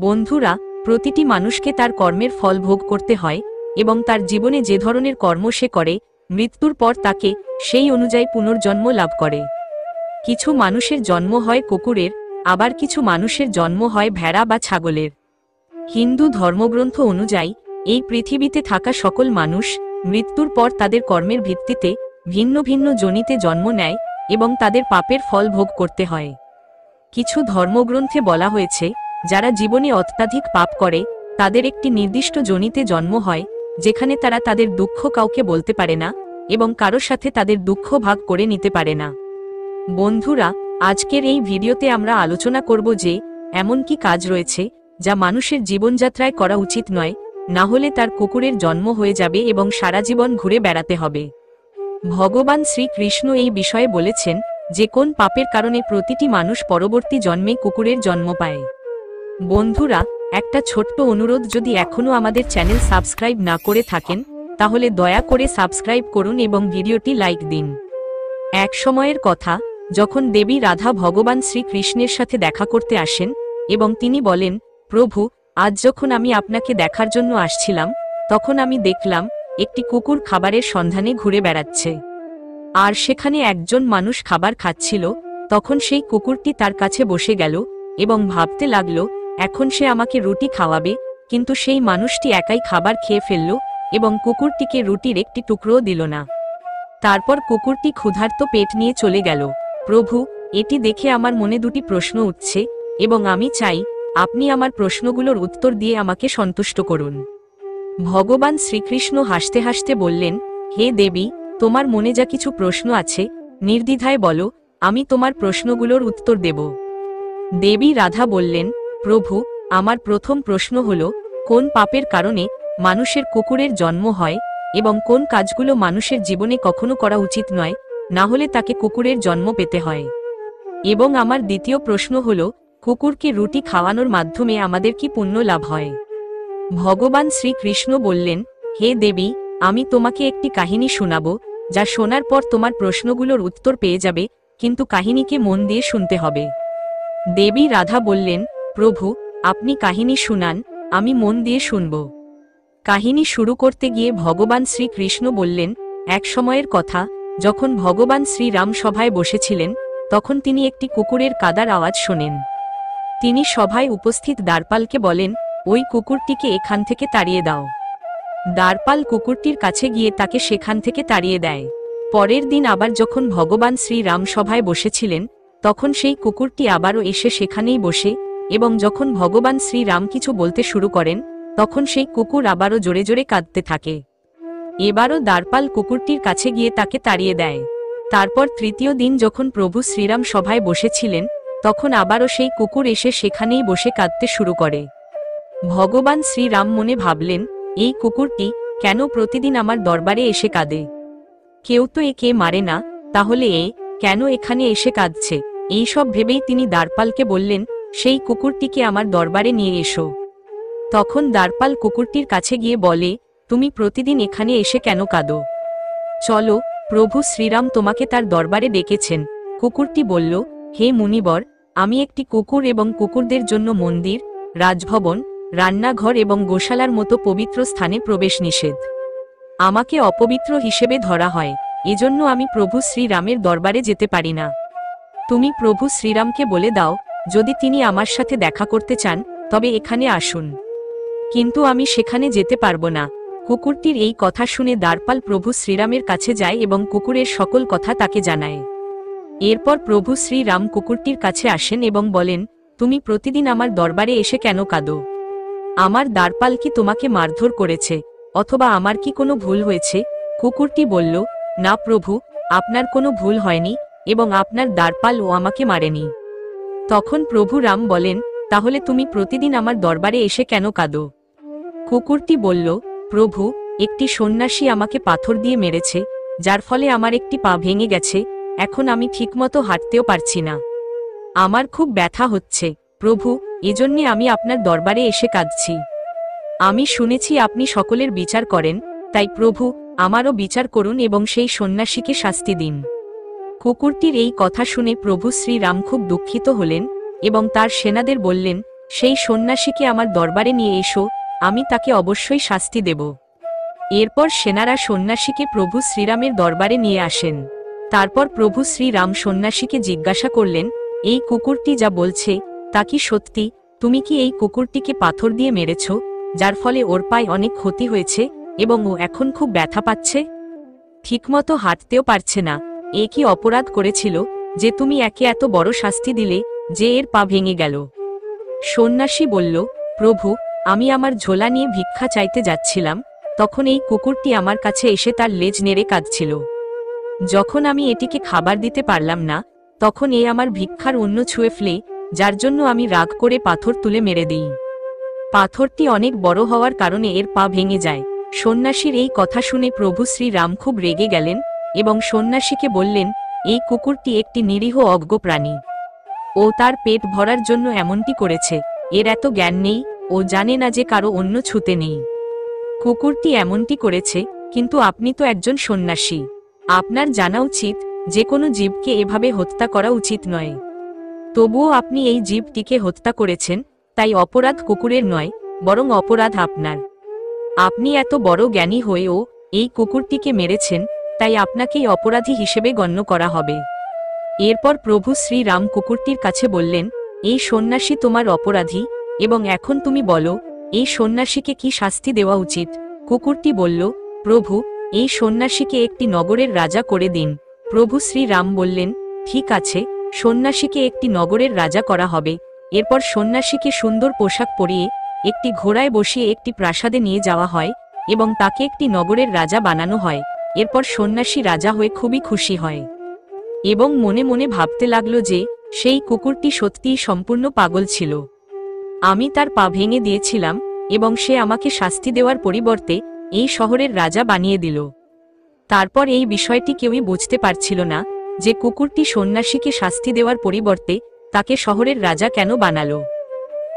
বন্ধুরা, প্রতিটি মানুষকে তার কর্মের ফল ভোগ করতে হয় এবং তার জীবনে যে ধরনের কর্ম সে করে মৃত্যুর পর তাকে সেই অনুযায়ী পুনর্জন্ম লাভ করে। কিছু মানুষের জন্ম হয় কুকুরের, আবার কিছু মানুষের জন্ম হয় ভেড়া বা ছাগলের। হিন্দু ধর্মগ্রন্থ অনুযায়ী এই পৃথিবীতে থাকা সকল মানুষ মৃত্যুর পর তাদের কর্মের ভিত্তিতে ভিন্ন ভিন্ন যোনিতে জন্ম নেয় এবং তাদের পাপের ফল ভোগ করতে হয়। কিছু ধর্মগ্রন্থে বলা হয়েছে, যারা জীবনে অত্যাধিক পাপ করে তাদের একটি নির্দিষ্ট যোনিতে জন্ম হয়, যেখানে তারা তাদের দুঃখ কাউকে বলতে পারে না এবং কারোর সাথে তাদের দুঃখ ভাগ করে নিতে পারে না। বন্ধুরা, আজকের এই ভিডিওতে আমরা আলোচনা করব যে এমন কি কাজ রয়েছে যা মানুষের জীবনযাত্রায় করা উচিত নয়, না হলে তার কুকুরের জন্ম হয়ে যাবে এবং সারা জীবন ঘুরে বেড়াতে হবে। ভগবান শ্রীকৃষ্ণ এই বিষয়ে বলেছেন যে কোন পাপের কারণে প্রতিটি মানুষ পরবর্তী জন্মে কুকুরের জন্ম পায়। বন্ধুরা, একটা ছোট্ট অনুরোধ, যদি এখনও আমাদের চ্যানেল সাবস্ক্রাইব না করে থাকেন তাহলে দয়া করে সাবস্ক্রাইব করুন এবং ভিডিওটি লাইক দিন। এক সময়ের কথা, যখন দেবী রাধা ভগবান শ্রীকৃষ্ণের সাথে দেখা করতে আসেন এবং তিনি বলেন, প্রভু, আজ যখন আমি আপনাকে দেখার জন্য আসছিলাম তখন আমি দেখলাম একটি কুকুর খাবারের সন্ধানে ঘুরে বেড়াচ্ছে, আর সেখানে একজন মানুষ খাবার খাচ্ছিল। তখন সেই কুকুরটি তার কাছে বসে গেল এবং ভাবতে লাগলো এখন সে আমাকে রুটি খাওয়াবে, কিন্তু সেই মানুষটি একাই খাবার খেয়ে ফেলল এবং কুকুরটিকে রুটির একটি টুকরোও দিল না। তারপর কুকুরটি ক্ষুধার্ত পেট নিয়ে চলে গেল। প্রভু, এটি দেখে আমার মনে দুটি প্রশ্ন উঠছে এবং আমি চাই আপনি আমার প্রশ্নগুলোর উত্তর দিয়ে আমাকে সন্তুষ্ট করুন। ভগবান শ্রীকৃষ্ণ হাসতে হাসতে বললেন, হে দেবী, তোমার মনে যা কিছু প্রশ্ন আছে নির্দ্বিধায় বলো, আমি তোমার প্রশ্নগুলোর উত্তর দেব। দেবী রাধা বললেন, প্রভু, আমার প্রথম প্রশ্ন হল, কোন পাপের কারণে মানুষের কুকুরের জন্ম হয় এবং কোন কাজগুলো মানুষের জীবনে কখনো করা উচিত নয়, না হলে তাকে কুকুরের জন্ম পেতে হয়। এবং আমার দ্বিতীয় প্রশ্ন হল, কুকুরকে রুটি খাওয়ানোর মাধ্যমে আমাদের কি পুণ্য লাভ হয়। ভগবান শ্রীকৃষ্ণ বললেন, হে দেবী, আমি তোমাকে একটি কাহিনী শোনাব, যা শোনার পর তোমার প্রশ্নগুলোর উত্তর পেয়ে যাবে, কিন্তু কাহিনীকে মন দিয়ে শুনতে হবে। দেবী রাধা বললেন, প্রভু, আপনি কাহিনী শুনান, আমি মন দিয়ে শুনব। কাহিনী শুরু করতে গিয়ে ভগবান শ্রীকৃষ্ণ বললেন, এক সময়ের কথা, যখন ভগবান শ্রীরাম সভায় বসেছিলেন তখন তিনি একটি কুকুরের কাদার আওয়াজ শোনেন। তিনি সভায় উপস্থিত দ্বারপালকে বলেন, ওই কুকুরটিকে এখান থেকে তাড়িয়ে দাও। দ্বারপাল কুকুরটির কাছে গিয়ে তাকে সেখান থেকে তাড়িয়ে দেয়। পরের দিন আবার যখন ভগবান শ্রীরাম সভায় বসেছিলেন তখন সেই কুকুরটি আবারও এসে সেখানেই বসে এবং যখন ভগবান শ্রীরাম কিছু বলতে শুরু করেন তখন সেই কুকুর আবারও জোরে জোরে কাঁদতে থাকে। এবারও দ্বারপাল কুকুরটির কাছে গিয়ে তাকে তাড়িয়ে দেয়। তারপর তৃতীয় দিন যখন প্রভু শ্রীরাম সভায় বসেছিলেন তখন আবারও সেই কুকুর এসে সেখানেই বসে কাঁদতে শুরু করে। ভগবান শ্রীরাম মনে ভাবলেন, এই কুকুরটি কেন প্রতিদিন আমার দরবারে এসে কাঁদে? কেউ তো একে মারে না, তাহলে এ কেন এখানে এসে কাঁদছে? এই সব ভেবেই তিনি দ্বারপালকে বললেন, সেই কুকুরটিকে আমার দরবারে নিয়ে এসো। তখন দ্বারপাল কুকুরটির কাছে গিয়ে বলে, তুমি প্রতিদিন এখানে এসে কেন কাঁদো? চলো, প্রভু শ্রীরাম তোমাকে তার দরবারে ডেকেছেন। কুকুরটি বলল, হে মুনিবর, আমি একটি কুকুর এবং কুকুরদের জন্য মন্দির, রাজভবন, রান্নাঘর এবং গোশালার মতো পবিত্র স্থানে প্রবেশ নিষেধ। আমাকে অপবিত্র হিসেবে ধরা হয়, এজন্য আমি প্রভু শ্রীরামের দরবারে যেতে পারি না। তুমি প্রভু শ্রীরামকে বলে দাও, যদি তিনি আমার সাথে দেখা করতে চান তবে এখানে আসুন, কিন্তু আমি সেখানে যেতে পারবো না। কুকুরটির এই কথা শুনে দ্বারপাল প্রভু শ্রীরামের কাছে যায় এবং কুকুরের সকল কথা তাকে জানায়। এরপর প্রভু শ্রীরাম কুকুরটির কাছে আসেন এবং বলেন, তুমি প্রতিদিন আমার দরবারে এসে কেন কাঁদো? আমার দ্বারপাল কি তোমাকে মারধর করেছে, অথবা আমার কি কোনো ভুল হয়েছে? কুকুরটি বলল, না প্রভু, আপনার কোনো ভুল হয়নি এবং আপনার দ্বারপালও আমাকে মারেনি। তখন প্রভু রাম বলেন, তাহলে তুমি প্রতিদিন আমার দরবারে এসে কেন কাঁদো? কুকুরটি বলল, প্রভু, একটি সন্ন্যাসী আমাকে পাথর দিয়ে মেরেছে, যার ফলে আমার একটি পা ভেঙে গেছে, এখন আমি ঠিকমতো হাঁটতেও পারছি না। আমার খুব ব্যথা হচ্ছে প্রভু, এজন্যে আমি আপনার দরবারে এসে কাঁদছি। আমি শুনেছি আপনি সকলের বিচার করেন, তাই প্রভু, আমারও বিচার করুন এবং সেই সন্ন্যাসীকে শাস্তি দিন। কুকুরটির এই কথা শুনে প্রভু শ্রীরাম খুব দুঃখিত হলেন এবং তার সেনাদের বললেন, সেই সন্ন্যাসীকে আমার দরবারে নিয়ে এসো, আমি তাকে অবশ্যই শাস্তি দেব। এরপর সেনারা সন্ন্যাসীকে প্রভু শ্রীরামের দরবারে নিয়ে আসেন। তারপর প্রভু শ্রীরাম সন্ন্যাসীকে জিজ্ঞাসা করলেন, এই কুকুরটি যা বলছে তা কি সত্যি? তুমি কি এই কুকুরটিকে পাথর দিয়ে মেরেছ, যার ফলে ওর পায়ে অনেক ক্ষতি হয়েছে এবং ও এখন খুব ব্যথা পাচ্ছে, ঠিকমতো হাঁটতেও পারছে না? এ কি অপরাধ করেছিল যে তুমি একে এত বড় শাস্তি দিলে যে এর পা ভেঙে গেল? সন্ন্যাসী বলল, প্রভু, আমি আমার ঝোলা নিয়ে ভিক্ষা চাইতে যাচ্ছিলাম, তখন এই কুকুরটি আমার কাছে এসে তার লেজ নেড়ে কাঁদছিল। যখন আমি এটিকে খাবার দিতে পারলাম না, তখন এ আমার ভিক্ষার অন্য ছুঁয়ে ফেলে, যার জন্য আমি রাগ করে পাথর তুলে মেরে দিই। পাথরটি অনেক বড় হওয়ার কারণে এর পা ভেঙে যায়। সন্ন্যাসীর এই কথা শুনে প্রভু শ্রীরাম খুব রেগে গেলেন এবং সন্ন্যাসীকে বললেন, এই কুকুরটি একটি নিরীহ অজ্ঞ প্রাণী। ও তার পেট ভরার জন্য এমনটি করেছে। এর এত জ্ঞান নেই, ও জানে না যে কারো অন্য ছুতে নেই। কুকুরটি এমনটি করেছে, কিন্তু আপনি তো একজন সন্ন্যাসী, আপনার জানা উচিত যে কোনো জীবকে এভাবে হত্যা করা উচিত নয়। তবুও আপনি এই জীবটিকে হত্যা করেছেন, তাই অপরাধ কুকুরের নয়, বরং অপরাধ আপনার। আপনি এত বড় জ্ঞানী হয়েও এই কুকুরটিকে মেরেছেন, তাই আপনাকেই অপরাধী হিসেবে গণ্য করা হবে। এরপর প্রভু শ্রীরাম কুকুরটির কাছে বললেন, এই সন্ন্যাসী তোমার অপরাধী, এবং এখন তুমি বলো এই সন্ন্যাসীকে কি শাস্তি দেওয়া উচিত? কুকুরটি বলল, প্রভু, এই সন্ন্যাসীকে একটি নগরের রাজা করে দিন। প্রভু শ্রীরাম বললেন, ঠিক আছে, সন্ন্যাসীকে একটি নগরের রাজা করা হবে। এরপর সন্ন্যাসীকে সুন্দর পোশাক পরিয়ে একটি ঘোড়ায় বসিয়ে একটি প্রাসাদে নিয়ে যাওয়া হয় এবং তাকে একটি নগরের রাজা বানানো হয়। এরপর সন্ন্যাসী রাজা হয়ে খুবই খুশি হয় এবং মনে মনে ভাবতে লাগল যে সেই কুকুরটি সত্যিই সম্পূর্ণ পাগল ছিল। আমি তার পা ভেঙে দিয়েছিলাম এবং সে আমাকে শাস্তি দেওয়ার পরিবর্তে এই শহরের রাজা বানিয়ে দিল। তারপর এই বিষয়টি কেউই বুঝতে পারছিল না যে কুকুরটি সন্ন্যাসীকে শাস্তি দেওয়ার পরিবর্তে তাকে শহরের রাজা কেন বানালো।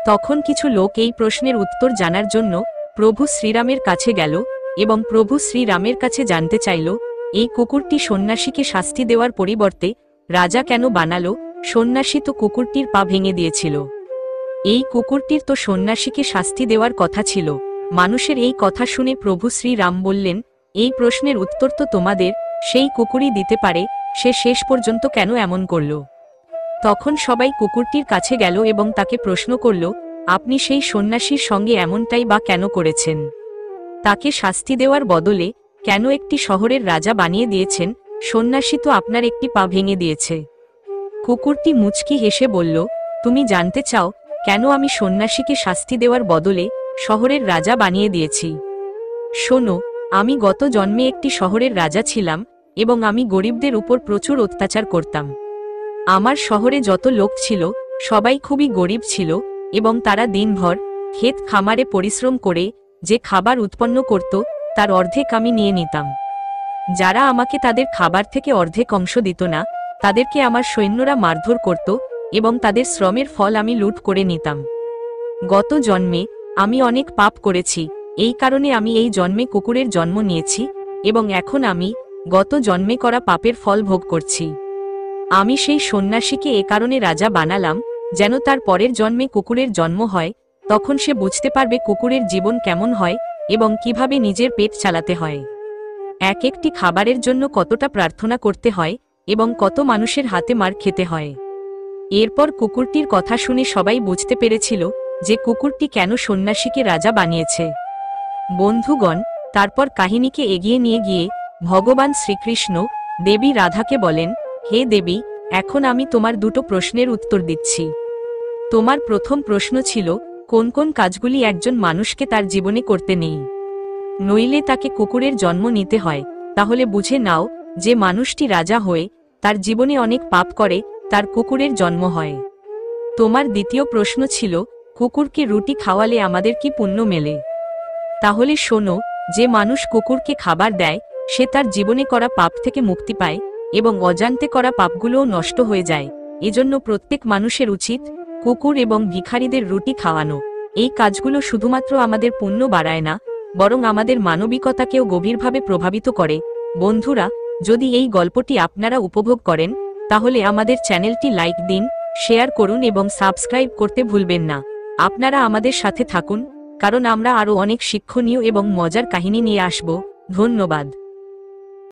তখন কিছু লোক এই প্রশ্নের উত্তর জানার জন্য প্রভু শ্রীরামের কাছে গেল এবং প্রভু শ্রীরামের কাছে জানতে চাইল, এই কুকুরটি সন্ন্যাসীকে শাস্তি দেওয়ার পরিবর্তে রাজা কেন বানালো? সন্ন্যাসী তো কুকুরটির পা ভেঙে দিয়েছিল। এই কুকুরটির তো সন্ন্যাসীকে শাস্তি দেওয়ার কথা ছিল। মানুষের এই কথা শুনে প্রভু শ্রীরাম বললেন, এই প্রশ্নের উত্তর তো তোমাদের সেই কুকুরই দিতে পারে, সে শেষ পর্যন্ত কেন এমন করল। তখন সবাই কুকুরটির কাছে গেল এবং তাকে প্রশ্ন করল, আপনি সেই সন্ন্যাসীর সঙ্গে এমনটাই বা কেন করেছেন? তাকে শাস্তি দেওয়ার বদলে কেন একটি শহরের রাজা বানিয়ে দিয়েছেন? সন্ন্যাসী তো আপনার একটি পা ভেঙে দিয়েছে। কুকুরটি মুচকি হেসে বলল, তুমি জানতে চাও কেন আমি সন্ন্যাসীকে শাস্তি দেওয়ার বদলে শহরের রাজা বানিয়ে দিয়েছি? শোনো, আমি গত জন্মে একটি শহরের রাজা ছিলাম এবং আমি গরিবদের উপর প্রচুর অত্যাচার করতাম। আমার শহরে যত লোক ছিল সবাই খুবই গরিব ছিল এবং তারা দিনভর ক্ষেত খামারে পরিশ্রম করে যে খাবার উৎপন্ন করত তার অর্ধেক আমি নিয়ে নিতাম। যারা আমাকে তাদের খাবার থেকে অর্ধেক অংশ দিত না, তাদেরকে আমার সৈন্যরা মারধর করত এবং তাদের শ্রমের ফল আমি লুট করে নিতাম। গত জন্মে আমি অনেক পাপ করেছি, এই কারণে আমি এই জন্মে কুকুরের জন্ম নিয়েছি এবং এখন আমি গত জন্মে করা পাপের ফল ভোগ করছি। আমি সেই সন্ন্যাসীকে এ কারণে রাজা বানালাম যেন তার পরের জন্মে কুকুরের জন্ম হয়, তখন সে বুঝতে পারবে কুকুরের জীবন কেমন হয় এবং কিভাবে নিজের পেট চালাতে হয়, এক একটি খাবারের জন্য কতটা প্রার্থনা করতে হয় এবং কত মানুষের হাতে মার খেতে হয়। এরপর কুকুরটির কথা শুনে সবাই বুঝতে পেরেছিল যে কুকুরটি কেন সন্ন্যাসীকে রাজা বানিয়েছে। বন্ধুগণ, তারপর কাহিনীকে এগিয়ে নিয়ে গিয়ে ভগবান শ্রীকৃষ্ণ দেবী রাধাকে বলেন, হে দেবী, এখন আমি তোমার দুটো প্রশ্নের উত্তর দিচ্ছি। তোমার প্রথম প্রশ্ন ছিল, কোন কোন কাজগুলি একজন মানুষকে তার জীবনে করতে নেই, নইলে তাকে কুকুরের জন্ম নিতে হয়। তাহলে বুঝে নাও যে মানুষটি রাজা হয়ে তার জীবনে অনেক পাপ করে তার কুকুরের জন্ম হয়। তোমার দ্বিতীয় প্রশ্ন ছিল, কুকুরকে রুটি খাওয়ালে আমাদের কি পুণ্য মেলে? তাহলে শোনো, যে মানুষ কুকুরকে খাবার দেয় সে তার জীবনে করা পাপ থেকে মুক্তি পায় এবং অজান্তে করা পাপগুলোও নষ্ট হয়ে যায়। এজন্য প্রত্যেক মানুষের উচিত কুকুর এবং ভিখারিদের রুটি খাওয়ানো। এই কাজগুলো শুধুমাত্র আমাদের পুণ্য বাড়ায় না, বরং আমাদের মানবিকতাকেও গভীরভাবে প্রভাবিত করে। বন্ধুরা, যদি এই গল্পটি আপনারা উপভোগ করেন তাহলে আমাদের চ্যানেলটি লাইক দিন, শেয়ার করুন এবং সাবস্ক্রাইব করতে ভুলবেন না। আপনারা আমাদের সাথে থাকুন, কারণ আমরা আরও অনেক শিক্ষণীয় এবং মজার কাহিনী নিয়ে আসব। ধন্যবাদ।